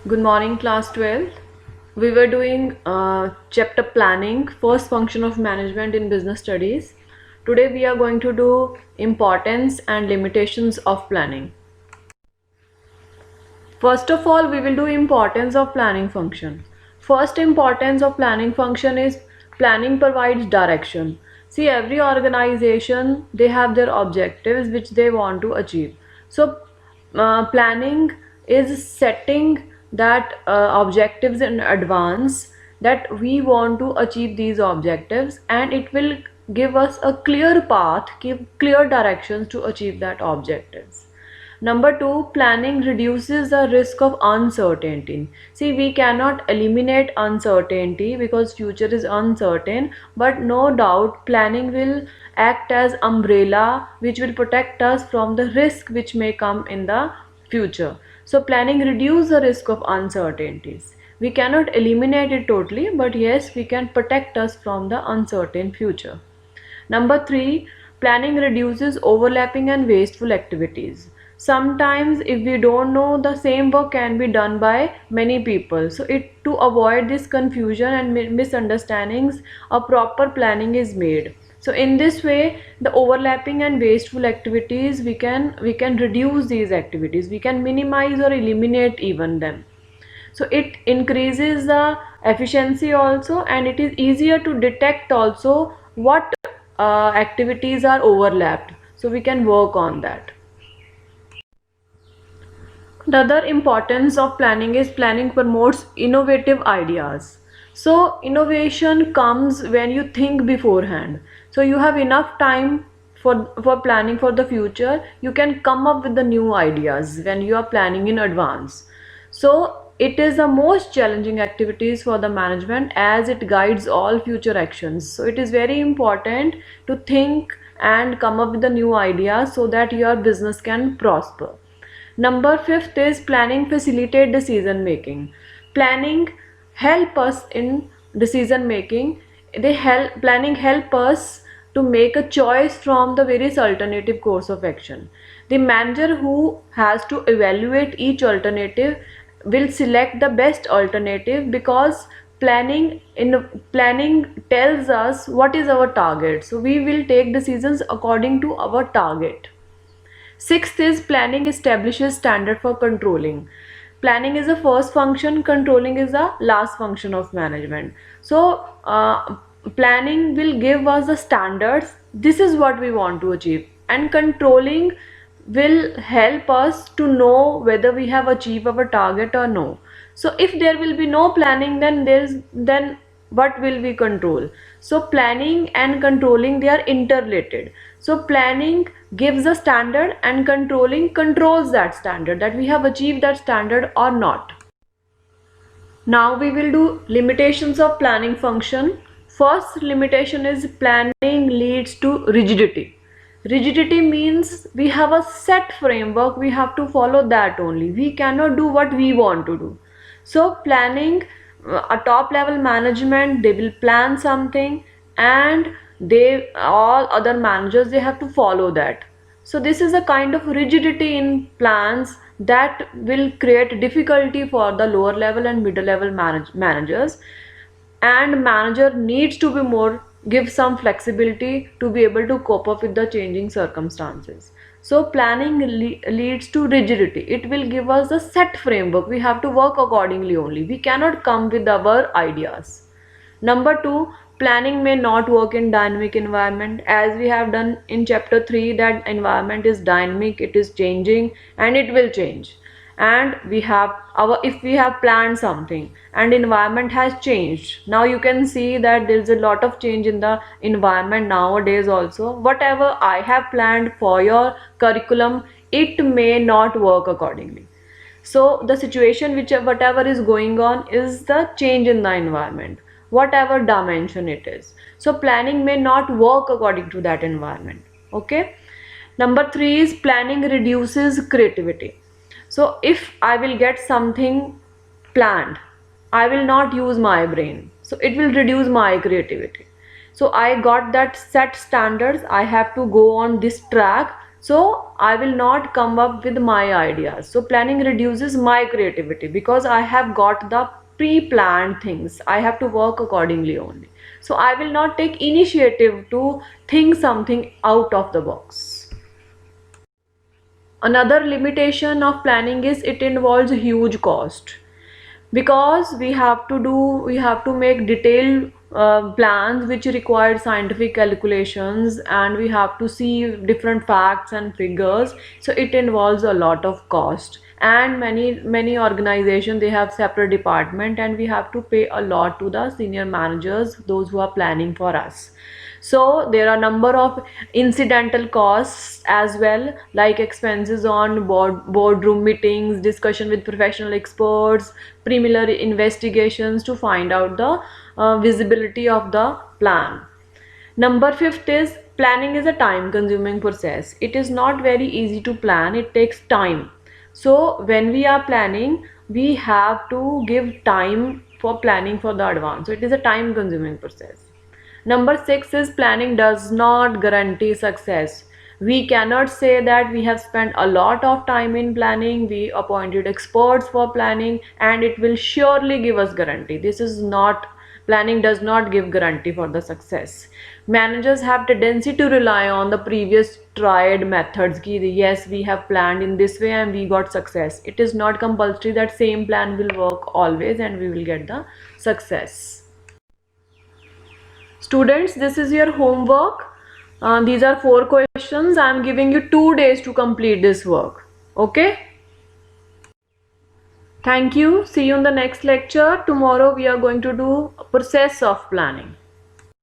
Good morning, class 12th. We were doing chapter planning, first function of management in business studies. Today we are going to do importance and limitations of planning. First of all, we will do importance of planning function. First importance of planning function is planning provides direction. See, every organization, they have their objectives which they want to achieve. So planning is setting that objectives in advance, that we want to achieve these objectives, and it will give us a clear path, give clear directions to achieve that objectives. Number two, planning reduces the risk of uncertainty. See, we cannot eliminate uncertainty because future is uncertain, but no doubt planning will act as umbrella which will protect us from the risk which may come in the future. So planning reduces the risk of uncertainties. We cannot eliminate it totally, but yes, we can protect us from the uncertain future. Number three, planning reduces overlapping and wasteful activities. Sometimes if we don't know, the same work can be done by many people. So to avoid this confusion and misunderstandings, a proper planning is made. So in this way, the overlapping and wasteful activities, we can reduce these activities. We can minimize or eliminate even them. So it increases the efficiency also, and it is easier to detect also what activities are overlapped, so we can work on that. The other importance of planning is planning promotes innovative ideas. So innovation comes when you think beforehand. So you have enough time for planning for the future. You can come up with the new ideas when you are planning in advance. So it is the most challenging activities for the management as it guides all future actions. So it is very important to think and come up with the new ideas so that your business can prosper. Number fifth is planning facilitate decision making. Planning help us in decision making. Planning help us to make a choice from the various alternative course of action. The manager who has to evaluate each alternative will select the best alternative, because planning tells us what is our target. So we will take decisions according to our target. Sixth is planning establishes standard for controlling. Planning is the first function, controlling is the last function of management. So planning will give us the standards. This is what we want to achieve, and controlling will help us to know whether we have achieved our target or no. So if there will be no planning, then what will we control? So planning and controlling, they are interrelated. So planning gives a standard and controlling controls that standard, that we have achieved that standard or not. Now we will do limitations of planning function. First limitation is planning leads to rigidity. Rigidity means we have a set framework, we have to follow that only. We cannot do what we want to do. So planning, a top level management, they will plan something, and they all other managers, they have to follow that. So this is a kind of rigidity in plans that will create difficulty for the lower level and middle level managers, and manager needs to be more, give some flexibility to be able to cope up with the changing circumstances. So planning leads to rigidity. It will give us a set framework, we have to work accordingly only, we cannot come with our ideas. Number two, planning may not work in dynamic environment. As we have done in chapter 3, that environment is dynamic, it is changing and it will change. And we have our, if we have planned something and environment has changed, now you can see that there is a lot of change in the environment nowadays also. Whatever I have planned for your curriculum, it may not work accordingly. So the situation, which whatever is going on, is the change in the environment, whatever dimension it is. So planning may not work according to that environment. Okay. Number 3 is planning reduces creativity. So if I will get something planned, I will not use my brain, so it will reduce my creativity. So I got that set standards, I have to go on this track, So I will not come up with my ideas. So planning reduces my creativity because I have got the pre-planned things. I have to work accordingly only. So I will not take initiative to think something out of the box. Another limitation of planning is it involves huge cost, because we have to make detailed plans which require scientific calculations, and we have to see different facts and figures. So it involves a lot of cost, and many organizations, they have separate department, and we have to pay a lot to the senior managers, those who are planning for us. So there are number of incidental costs as well, like expenses on boardroom meetings, discussion with professional experts, preliminary investigations to find out the visibility of the plan. Number fifth is planning is a time consuming process. It is not very easy to plan, it takes time. So when we are planning, we have to give time for planning for the advance. So it is a time consuming process. Number six is planning does not guarantee success. We cannot say that we have spent a lot of time in planning, we appointed experts for planning, and it will surely give us guarantee. This is not, planning does not give guarantee for the success. Managers have tendency to rely on the previous tried methods. Ki, yes, we have planned in this way and we got success. It is not compulsory that same plan will work always and we will get the success. Students, this is your homework. These are 4 questions. I am giving you 2 days to complete this work. Okay? Thank you. See you in the next lecture. Tomorrow we are going to do a process of planning.